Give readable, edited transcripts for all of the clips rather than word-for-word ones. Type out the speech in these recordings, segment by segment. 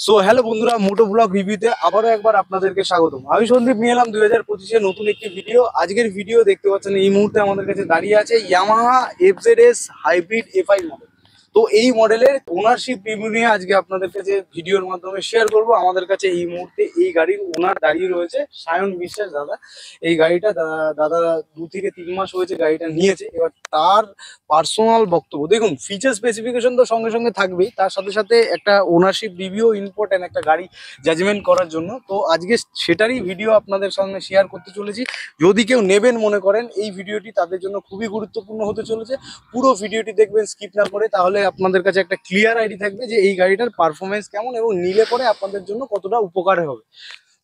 So hello বন্ধুরা, মোটো blog রিভিউতে আবারও একবার আপনাদেরকে স্বাগতম। আমি সন্দীপ নিয়ে এলাম 2025-এ নতুন একটি ভিডিও। আজকের ভিডিও দেখতে পাচ্ছেন এই মুহূর্তে আমাদের কাছে দাঁড়িয়ে আছে Yamaha FZS hybrid FI model. তো এই মডেলের ওনারশিপ রিভিউ নিয়ে আজকে আপনাদের কাছে ভিডিওর মাধ্যমে শেয়ার করব। আমাদের কাছে এই মুহূর্তে এই গাড়ির ওনার দাঁড়িয়ে রয়েছে সায়ন বিশ্বাস দাদা। এই গাড়িটা দাদা 2 থেকে 3 মাস হয়েছে গাড়িটা নিয়েছে। এবার তার পার্সোনাল বক্তব্য দেখুন, ফিচার স্পেসিফিকেশন তো সঙ্গে সঙ্গে থাকবেই, তার সাথে সাথে একটা ওনারশিপ রিভিউ ইম্পর্টেন্ট একটা গাড়ি জাজমেন্ট করার জন্য। তো আজকে সেটারই ভিডিও আপনাদের সঙ্গে শেয়ার করতে চলেছি। যদি কেউ নেবেন মনে করেন, এই ভিডিওটি তাদের জন্য খুবই গুরুত্বপূর্ণ হতে চলেছে। পুরো ভিডিওটি দেখবেন স্কিপ না করে, তাহলে আপনাদের কাছে একটা ক্লিয়ার আইডি থাকবে যে এই গাড়িটার পারফরমেন্স কেমন এবং নিলে পরে আপনাদের জন্য কতটা উপকার হবে।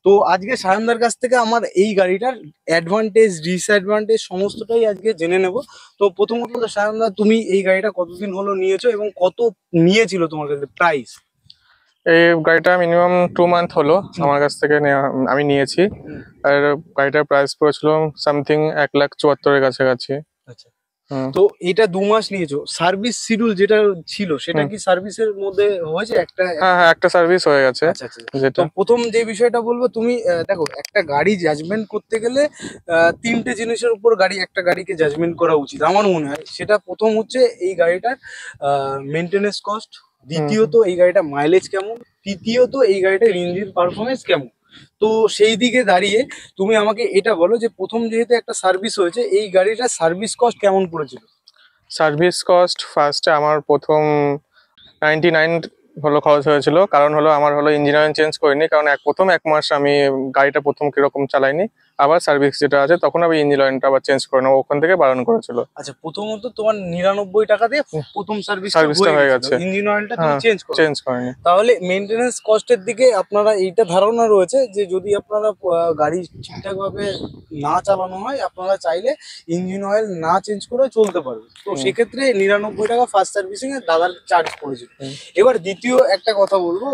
তো আজকে সায়নদার কাছ থেকে আমার এই গাড়িটার অ্যাডভান্টেজ ডিসঅ্যাডভান্টেজ সমস্তটাই আজকে জেনে নেব। তো প্রথমত সায়নদা, তুমি এই গাড়িটা কতদিন হলো নিয়েছো এবং কত নিয়েছিল তোমার কাছে প্রাইস? এই গাড়িটা মিনিমাম 2 মান্থ হলো আমার কাছ থেকে আমি নিয়েছি। আর গাড়িটার প্রাইস পড়েছিল সামথিং 1,74,000-এর কাছাকাছি। আচ্ছা, তো এটা 2 মাস নিয়েছো। সার্ভিস শিডিউল যেটা ছিল সেটা কি সার্ভিসের মধ্যে হয়েছে? হ্যাঁ, একটা সার্ভিস হয়ে গেছে। আচ্ছা আচ্ছা, তো প্রথম যে বিষয়টা বলবো, তুমি দেখো, একটা গাড়ি জাজমেন্ট করতে গেলে 3টে জিনিসের উপর একটা গাড়িকে জাজমেন্ট করা উচিত আমার মনে হয়। সেটা প্রথম হচ্ছে এই গাড়িটার মেনটেনেন্স কস্ট, দ্বিতীয়ত এই গাড়িটা মাইলেজ কেমন, তৃতীয়ত এই গাড়িটার ইঞ্জিন পারফরমেন্স কেমন। তো সেই দিকে দাঁড়িয়ে তুমি আমাকে এটা বলো যে প্রথম যেহেতু একটা সার্ভিস হয়েছে, এই গাড়িটার সার্ভিস কস্ট কেমন পড়েছিল? সার্ভিস কস্ট ফার্স্টে আমার প্রথম 99 হলো খরচ হয়েছিল। কারণ হলো আমার ইঞ্জিন অয়েল চেঞ্জ করিনি, কারণ প্রথম 1 মাস আমি গাড়িটা প্রথম কিরকম চালাইনি। আবার সার্ভিস যেটা আছে তখন আমি ইঞ্জিন অয়েলটা আবার চেঞ্জ করে নেবো, ওখান থেকে বারণ করেছিল। আচ্ছা, প্রথমত তোমার 99 টাকা দিয়ে প্রথম সার্ভিসটা হয়ে গেছে, ইঞ্জিন অয়েলটা তুমি চেঞ্জ করেনি। তাহলে মেইনটেনেন্স কস্টের দিকে আপনারা এইটা ধারণা রয়েছে যে যদি আপনারা গাড়ি ঠিকঠাক ভাবে না চালানো হয়, আপনারা চাইলে ইঞ্জিন অয়েল না চেঞ্জ করে চলতে পারবে। তো সেক্ষেত্রে 99 টাকা ফার্স্ট সার্ভিসিং এ দাদার চার্জ পড়েছিল। এবার দ্বিতীয় একটা কথা বলবো,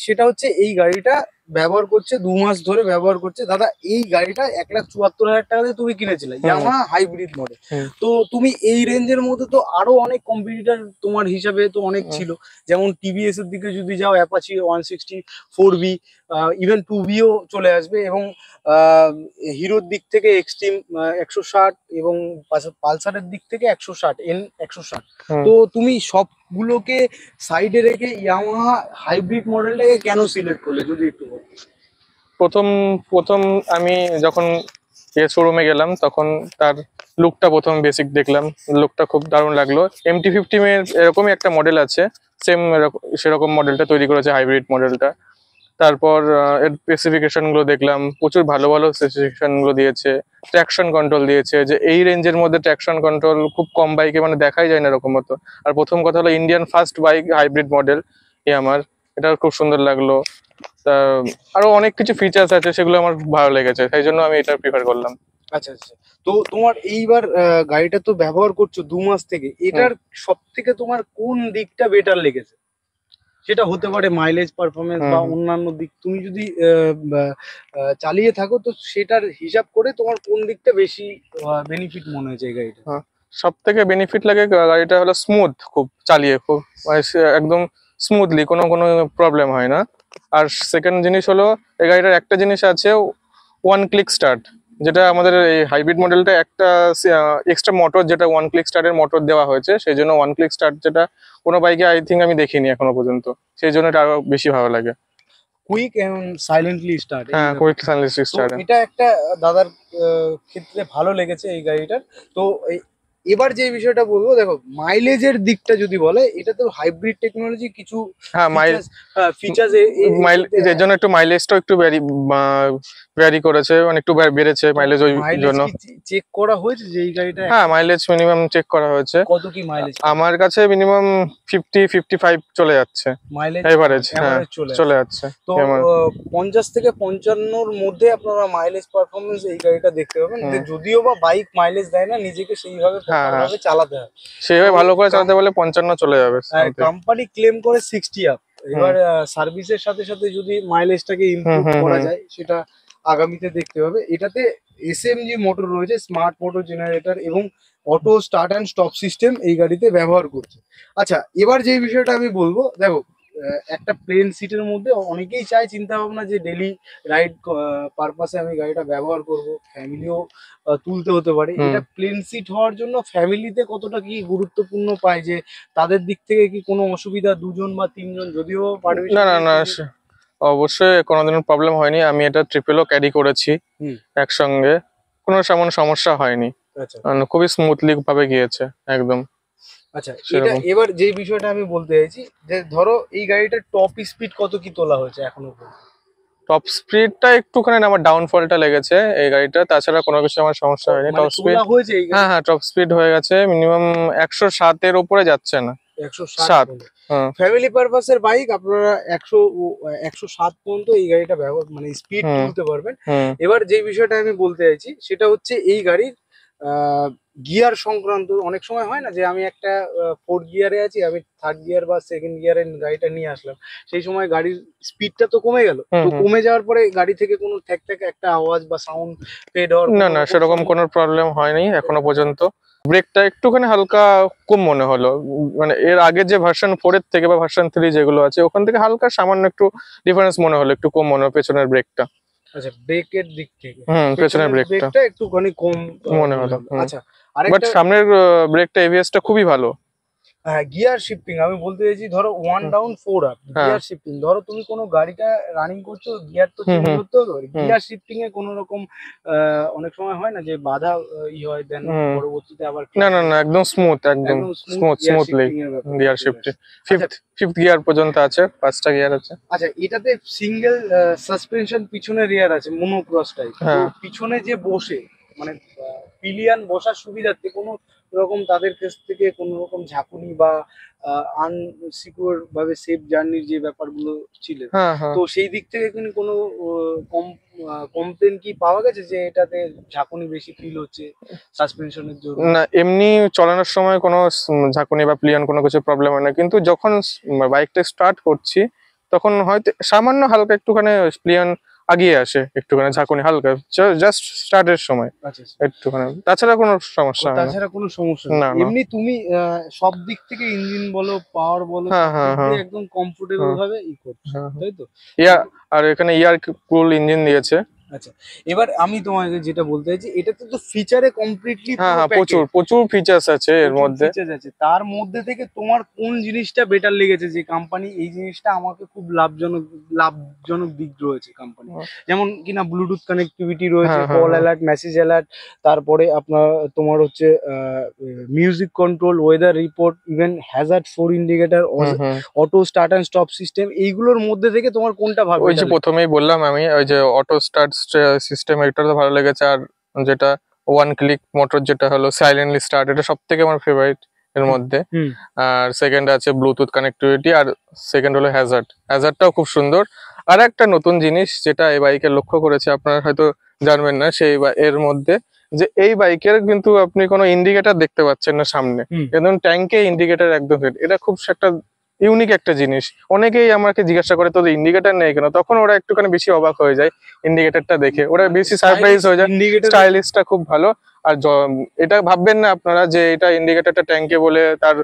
সেটা হচ্ছে এই গাড়িটা ব্যবহার করছে 2 মাস ধরে ব্যবহার করছে দাদা। এই গাড়িটা 1,74,000 টাকা দিয়ে তুমি কিনেছিলে, ইয়ামাহা হাইব্রিড মডেল। তো তুমি এই রেঞ্জের মধ্যে তো আরো অনেক কম্পিটিটর তোমার হিসাবে তো অনেক ছিল, যেমন টিভিএস এর দিকে যদি যাও অ্যাপাচি 160 4বি, ইভেন 2বিও চলে আসবে, এবং হিরোর দিক থেকে এক্সট্রিম 160 এবং পালসারের দিক থেকে 160 N160। তো তুমি সবগুলোকে সাইডে রেখে ইয়ামাহা হাইব্রিড মডেলটাকে কেন সিলেক্ট করলে যদি একটু বলো? প্রথম আমি যখন শোরুমে গেলাম তখন তার লুকটা প্রথম বেসিক দেখলাম, লুকটা খুব দারুণ লাগলো। MT-15 এর এরকমই একটা মডেল আছে, সেরকম মডেলটা তৈরি করেছে হাইব্রিড মডেলটা। তারপর এর স্পেসিফিকেশন গুলো দেখলাম, প্রচুর ভালো ভালো স্পেসিফিকেশন গুলো দিয়েছে। ট্র্যাকশন কন্ট্রোল দিয়েছে, যে এই রেঞ্জের মধ্যে ট্র্যাকশন কন্ট্রোল খুব কম বাইকে দেখাই যায় না এরকম মতো। আর প্রথম কথা হলো Indian first bike hybrid model আমার, এটা খুব সুন্দর লাগলো। আরো অনেক কিছু ফিচার্স আছে, সেগুলো আমার ভালো লেগেছে, তাই জন্য আমি এটা প্রিফার করলাম। আচ্ছা আচ্ছা, তো তোমার এইবার গাড়িটা তো ব্যবহার করছো 2 মাস থেকে, এটার সব থেকে তোমার কোন দিকটা বেটার লেগেছে? সেটা হতে পারে মাইলেজ, পারফরমেন্স বা অন্যান্য দিক। তুমি যদি চালিয়ে থাকো তো সেটার হিসাব করে তোমার কোন দিকটা বেশি বেনিফিট মনে হয়েছে এই গাড়িটা? সব থেকে বেনিফিট লাগে গাড়িটা হলো স্মুথ, খুব চালিয়ে খুব একদম স্মুথলি, কোনো প্রবলেম হয় না। আর সেকেন্ড জিনিস হলো এই গাড়িটার একটা জিনিস আছে, 1 ক্লিক স্টার্ট, যেটা আমাদের এই হাইব্রিড মডেলটা একটা এক্সট্রা মোটর, যেটা 1 ক্লিক স্টার্টের মোটর দেওয়া হয়েছে, সেই জন্য 1 ক্লিক স্টার্ট যেটা কোনো বাইকে আই থিঙ্ক আমি দেখিনি এখনো পর্যন্ত, সেই জন্য এটা আরো বেশি ভালো লাগে। কুইক এন্ড সাইলেন্টলি স্টার্ট, হ্যাঁ, কুইক সাইলেন্টলি স্টার্ট, এটা একটা দাদার ক্ষেত্রে ভালো লেগেছে এই গাড়িটার। তো এবার যে বিষয়টা বলবো, দেখো মাইলেজের দিকটা যদি বলে, এটা তো হাইব্রিড টেকনোলজি, কিছু ফিচার্স এর জন্য একটু মাইলেজটা একটু ভ্যারি করেছে, একটু বেড়েছে মাইলেজ, ওই জন্য। চেক করা হয়েছে যে এই গাড়িটা? হ্যাঁ, মাইলেজ মিনিমাম চেক করা হয়েছে। কত কি মাইলেজ? আমার কাছে মিনিমাম 50-55 চলে যাচ্ছে মাইলেজ, এভারেজ চলে যাচ্ছে। তো 50 থেকে 55-র মধ্যে আপনারা মাইলেজ পারফরমেন্স এই গাড়িটা দেখতে পাবেন। যদিও বা বাইক মাইলেজ দেয় না, নিজেকে সেইভাবে চালাতে হয়, সেইভাবে ভালো করে চালাতে বলে 55 চলে যাবে। কোম্পানি ক্লেম করে 60 আপ। এবার সার্ভিসের সাথে সাথে যদি মাইলেজটাকে ইমপ্রুভ করা যায়, সেটা আগামীতে দেখতে হবে। এটাতে SMG মোটর রয়েছে, স্মার্ট মোটর জেনারেটর, এবং auto start and stop system এই গাড়িতে ব্যবহার করছে। আচ্ছা, এবার যে বিষয়টা আমি বলবো, দেখো একটা প্লেন সিটের মধ্যে অনেকেই চায় চিন্তা ভাবনা যে ডেলি রাইড পারপাসে আমি গাড়িটা ব্যবহার করব, ফ্যামিলিও তুলতে হতে পারে। এটা প্লেন সিট হওয়ার জন্য ফ্যামিলিতে কতটা কি গুরুত্বপূর্ণ পায়, যে তাদের দিক থেকে কি কোনো অসুবিধা, 2 জন বা 3 জন, যদিও না না না, অবশ্যই কোনোদিনও প্রবলেম হয়নি। আমি এটা ট্রিপলও ক্যারি করেছি একসঙ্গে, কোনো তেমন সমস্যা হয়নি। আচ্ছা খুবই স্মুথলি ভাবে গিয়েছে একদম। আচ্ছা, এটা এবার যে বিষয়টা আমি বলতে চাইছি, যে ধরো এই গাড়িটার টপ স্পিড কত কি তোলা হয়েছে এখনো পর্যন্ত? টপ স্পিডটা একটুখানি আমার ডাউনফলটা লেগেছে এই গাড়িটা, তাছাড়া কোনো কিছু আমার সমস্যা হয়নি। টপ স্পিড হয়েছে এই হ্যাঁ হ্যাঁ, টপ স্পিড হয়ে গেছে মিনিমাম 107-এর উপরে যাচ্ছে না। 107। হ্যাঁ ফ্যামিলি পারপাসের বাইক আপনারা 107 পর্যন্ত এই গাড়িটা ব্যবহার মানে স্পিড তুলতে পারবেন। এবার যে বিষয়টা আমি বলতে চাইছি সেটা হচ্ছে এই গাড়ির গিয়ার সংক্রান্ত। অনেক সময় হয় না যে আমি একটা 4th গিয়ারে আছি, আমি 3rd গিয়ার বা 2nd গিয়ারে গাড়িটা নিয়ে আসলাম, সেই সময় গাড়ির স্পিডটা তো কমে গেল, তো কমে যাওয়ার পরে গাড়ি থেকে কোনো ঠ্যাক ঠ্যাক একটা আওয়াজ বা সাউন্ড ফেড হওয়ার? না না, সেরকম কোনো প্রবলেম হয়নি এখনো পর্যন্ত। ব্রেকটা একটুখানি হালকা কম মনে হলো, মানে এর আগে যে ভার্সন 4-এর থেকে বা ভার্সন 3 যেগুলো আছে ওখান থেকে হালকা সামান্য একটু ডিফারেন্স মনে হলো, একটু কম মনে হলো পেছনের ব্রেকটা। আচ্ছা, ব্রেকের দিক থেকে পেছনের ব্রেকটা একটুখানি কম মনে হলো। আচ্ছা, বাট আরেকটা সামনের ব্রেকটা এবিএসটা খুবই ভালো। হ্যাঁ, গিয়ার শিফটিং আমি বলতে চাইছি, ধরো 1 ডাউন 4 আপ গিয়ার শিফটিং, ধরো তুমি কোনো গাড়িটা রানিং করছো, গিয়ার তো চেঞ্জ করতে হবে, গিয়ার শিফটিং এ কোনো রকম অনেক সময় হয় না যে বাধা হয়, দেন পরবর্তীতে আবার না না না, একদম স্মুথ, একদম smoothly gear shifting. Fifth gear পর্যন্ত আছে, 5টা গিয়ার আছে। আচ্ছা, এটাতে সিঙ্গেল সাসপেনশন, পিছনে রিয়ার আছে, মোনোক্রস টাইপ। তো পিছনে যে বসে মানে পিলিয়ান বসার সুবিধার্থে কোনো রকম তাদের কাছ থেকে কোনো রকম ঝাঁকুনি বা আনসিকিউর ভাবে সেফ জার্নির যে ব্যাপারগুলো ছিল, তো সেই দিক থেকে কিন্তু কোনো কমপ্লেন কি পাওয়া গেছে যে এটাতে ঝাঁকুনি বেশি ফিল হচ্ছে সাসপেনশনের জন্য? না, এমনি চালানোর সময় কোনো ঝাঁকুনি বা প্লিয়ন কোনো কিছু প্রবলেম হয় না, কিন্তু যখন বাইকটা স্টার্ট করছি তখন হয়তো সামান্য হালকা একটুখানি প্লিয়ন আগিয়ে আসে, একটুখানি ঝাঁকুনি হালকা, জাস্ট স্টার্টের সময় একটুখানি, তাছাড়া কোনো সমস্যা হয় না। তাছাড়া কোনো সমস্যা না। এমনি তুমি সব দিক থেকে ইঞ্জিন বলো, পাওয়ার বলো, একদম কমফোর্টেবল ভাবে করছো, তাই তো? আর এখানে ইয়ার কুল ইঞ্জিন দিয়েছে। আচ্ছা, এবার আমি তোমাকে যেটা বলতে চাইছি, এটাতে তো ফিচারে কমপ্লিটলি প্রচুর ফিচার্স আছে এর মধ্যে। তার মধ্যে থেকে তোমার কোন জিনিসটা বেটার লেগেছে, যে কোম্পানি এই জিনিসটা আমাকে খুব লাভজনক দিক রয়েছে কোম্পানি, যেমন কিনা ব্লুটুথ কানেক্টিভিটি রয়েছে, কল অ্যালার্ট, মেসেজ অ্যালার্ট, তারপরে তোমার হচ্ছে music control, weather report, even Hazard 4 indicator, auto start and stop system, এইগুলোর মধ্যে থেকে তোমার কোনটা ভালো? ওই যে প্রথমেই বললাম আমি, ওই যে অটো স্টার্ট সিস্টেম, এটা তো ভালো লেগেছে। আর যেটা 1 ক্লিক মোটর, যেটা হলো সাইলেন্টলি স্টার্ট, এটা সব থেকে আমার ফেভারিট এর মধ্যে। আর সেকেন্ড আছে ব্লুটুথ কানেক্টিভিটি, আর সেকেন্ড হলো হ্যাজার্ডটাও খুব সুন্দর। আর একটা নতুন জিনিস যেটা এই বাইকে লক্ষ্য করেছে, আপনারা হয়তো জানবেন না, সেই এর মধ্যে যে এই বাইকের কিন্তু আপনি কোনো ইন্ডিকেটর দেখতে পাচ্ছেন না সামনে, একদম ট্যাঙ্কে ইন্ডিকেটর একদম। এটা খুব একটা ইউনিক একটা জিনিস। অনেকেই আমাকে জিজ্ঞাসা করে তোদের ইন্ডিকেটর নেই কেন, তখন ওরা একটুখানি বেশি অবাক হয়ে যায় ইন্ডিকেটরটা দেখে, ওরা বেশি সারপ্রাইজ হয়ে যায়। স্টাইলিশটা খুব ভালো। আর এটা ভাববেন না আপনারা যে এটা ইন্ডিকেটরটা ট্যাঙ্কে বলে তার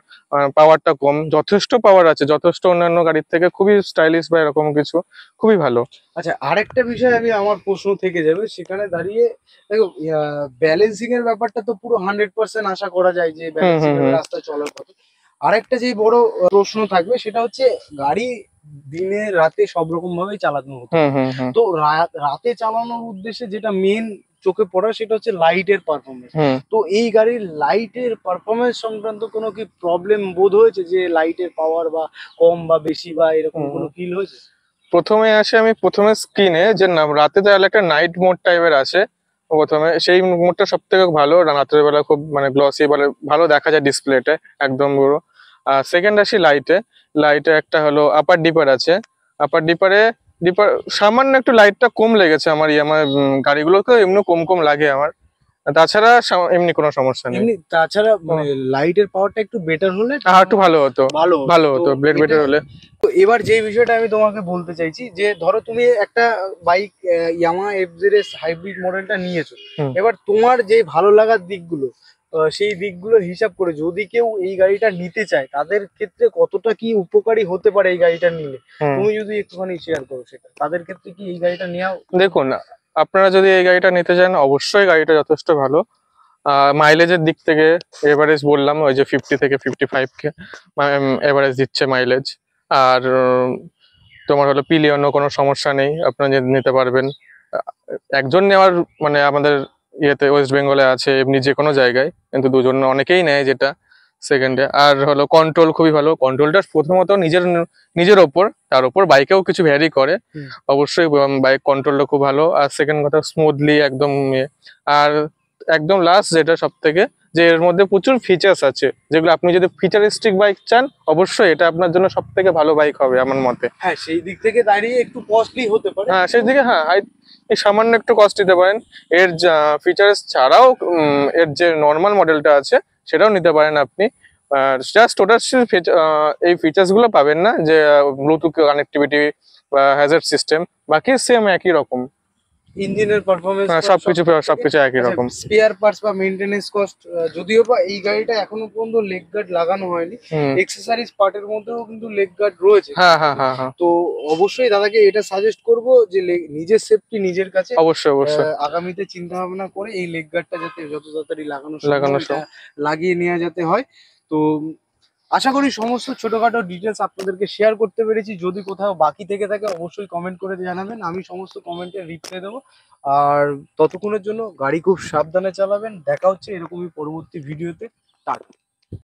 পাওয়ারটা কম, যথেষ্ট পাওয়ার আছে, যথেষ্ট অন্যান্য গাড়ির থেকে, খুবই স্টাইলিশ বা এরকম কিছু, খুবই ভালো। আচ্ছা, আরেকটা বিষয় আমি আমার প্রশ্ন থেকে যাবে সেখানে দাঁড়িয়ে, দেখো ব্যালেন্সিং এর ব্যাপারটা তো পুরো 100% আশা করা যায় যে ব্যালেন্সিং এর রাস্তায় চলার পথে। আরেকটা যে বড় প্রশ্ন থাকবে সেটা হচ্ছে গাড়ি দিনে রাতে সব রকম ভাবেই চালানো হতো, তো রাতে চালানোর উদ্দেশ্যে যেটা মেন চোখে পড়া সেটা হচ্ছে লাইটের পারফরমেন্স। তো এই গাড়ির লাইটের পারফরমেন্স সংক্রান্ত কোনো কি প্রবলেম বোধ হয়েছে, যে লাইটের পাওয়ার বা কম বা বেশি বা এরকম কোনো ফিল হয়েছে? প্রথমে স্ক্রিনে যে রাতে তাহলে একটা নাইট মোড টাইপের আছে, প্রথমে সেই মোডটা সব থেকে ভালো, রাতের বেলা খুব মানে গ্লসি, বলে ভালো দেখা যায় ডিসপ্লেতে একদম পুরো। আর সেকেন্ড আসি লাইটে একটা হলো আপার ডিপার আছে। আপার ডিপার সামান্য একটু লাইটটা কম লেগেছে আমার, আমার গাড়িগুলোকে এমনি কম লাগে আমার, তাছাড়া এমনি কোনো সমস্যা নেই। তাছাড়া মানে লাইটের পাওয়ারটা একটু বেটার হলে একটু ভালো হতো, ব্লেড বেটার হলে। তো এবার যে বিষয়টা আমি তোমাকে বলতে চাইছি, যে ধরো তুমি একটা বাইক ইয়ামাহা এফজেডএস হাইব্রিড মডেলটা নিয়েছো, এবার তোমার যে ভালো লাগার দিকগুলো সেই দিকগুলো হিসাব করে যদি কেউ এই গাড়িটা নিতে চায় তাদের ক্ষেত্রে কতটা কি উপকারী হতে পারে এই গাড়িটা নিলে, হুম। তুমি যদি একটুখানি শেয়ার করো সেটা, তাদের ক্ষেত্রে কি এই গাড়িটা নেওয়া? দেখুন, আপনারা যদি এই গাড়িটা নিতে চান অবশ্যই গাড়িটা যথেষ্ট ভালো। মাইলেজের দিক থেকে এভারেজ বললাম, ওই যে 50 থেকে 55 কে এভারেজ দিচ্ছে মাইলেজ। আর তোমার হলো পিলিয়নও কোনো সমস্যা নেই, আপনারা নিতে পারবেন। একজন নেওয়ার মানে আমাদের ইয়েতে ওয়েস্ট বেঙ্গলে আছে, এমনি যে কোনো জায়গায়, কিন্তু দুজন অনেকেই নেয় যেটা সেকেন্ডে। আর হলো কন্ট্রোল খুবই ভালো, কন্ট্রোলটা প্রথমত নিজের ওপর, তার উপর বাইকেও কিছু ভ্যারি করে। হুম। অবশ্যই বাইক কন্ট্রোলটা খুব ভালো। আর সেকেন্ড কথা, স্মুথলি একদম আর একদম লাস্ট যেটা সব থেকে, যে এর মধ্যে প্রচুর ফিচার্স আছে, যেগুলো আপনি যদি ফিচারিস্টিক বাইক চান অবশ্যই এটা আপনার জন্য সব থেকে ভালো বাইক হবে আমার মতে। হ্যাঁ, সেই দিক থেকে দাঁড়িয়ে একটু কস্টলি হতে পারে। হ্যাঁ সেই দিকে, হ্যাঁ এই সামান্য একটু কস্ট দিতে পারেন। এর ফিচার্স ছাড়াও এর যে নর্মাল মডেলটা আছে সেটাও নিতে পারেন আপনি। আর জাস্ট ওটার এই ফিচার্স গুলো পাবেন না, যে ব্লুটুথ কানেক্টিভিটি বা হ্যাজার্ড সিস্টেম, বাকি সেম একই রকম। ইঞ্জিনের পারফরমেন্স সবকিছু একই রকম। স্পেয়ার পার্টস বা মেইনটেনেন্স কস্ট, যদিও বা এই গাড়িটা এখনো পর্যন্ত লেগ গার্ড লাগানো হয়নি, হুম। এক্সেসরিজ পার্টের মধ্যেও কিন্তু লেগ গার্ড রয়েছে। হ্যাঁ হ্যাঁ হ্যাঁ হ্যাঁ, তো অবশ্যই দাদাকে এটা সাজেস্ট করব যে নিজের সেফটি নিজের কাছে, অবশ্যই অবশ্যই আগামীতে চিন্তা ভাবনা করে এই লেগ গার্ডটা যাতে যত তাড়াতাড়ি লাগানো লাগানো সম্ভব এটা লাগিয়ে নেওয়া যাতে হয়। তো আশা করি সমস্ত ছোটখাটো ডিটেলস আপনাদেরকে শেয়ার করতে পেরেছি। যদি কোথাও বাকি থেকে থাকে অবশ্যই কমেন্ট করে জানাবেন, আমি সমস্ত কমেন্টের রিপ্লাই দেবো। আর ততক্ষণের জন্য গাড়ি খুব সাবধানে চালাবেন, দেখা হচ্ছে এরকমই পরবর্তী ভিডিওতে। টাটা।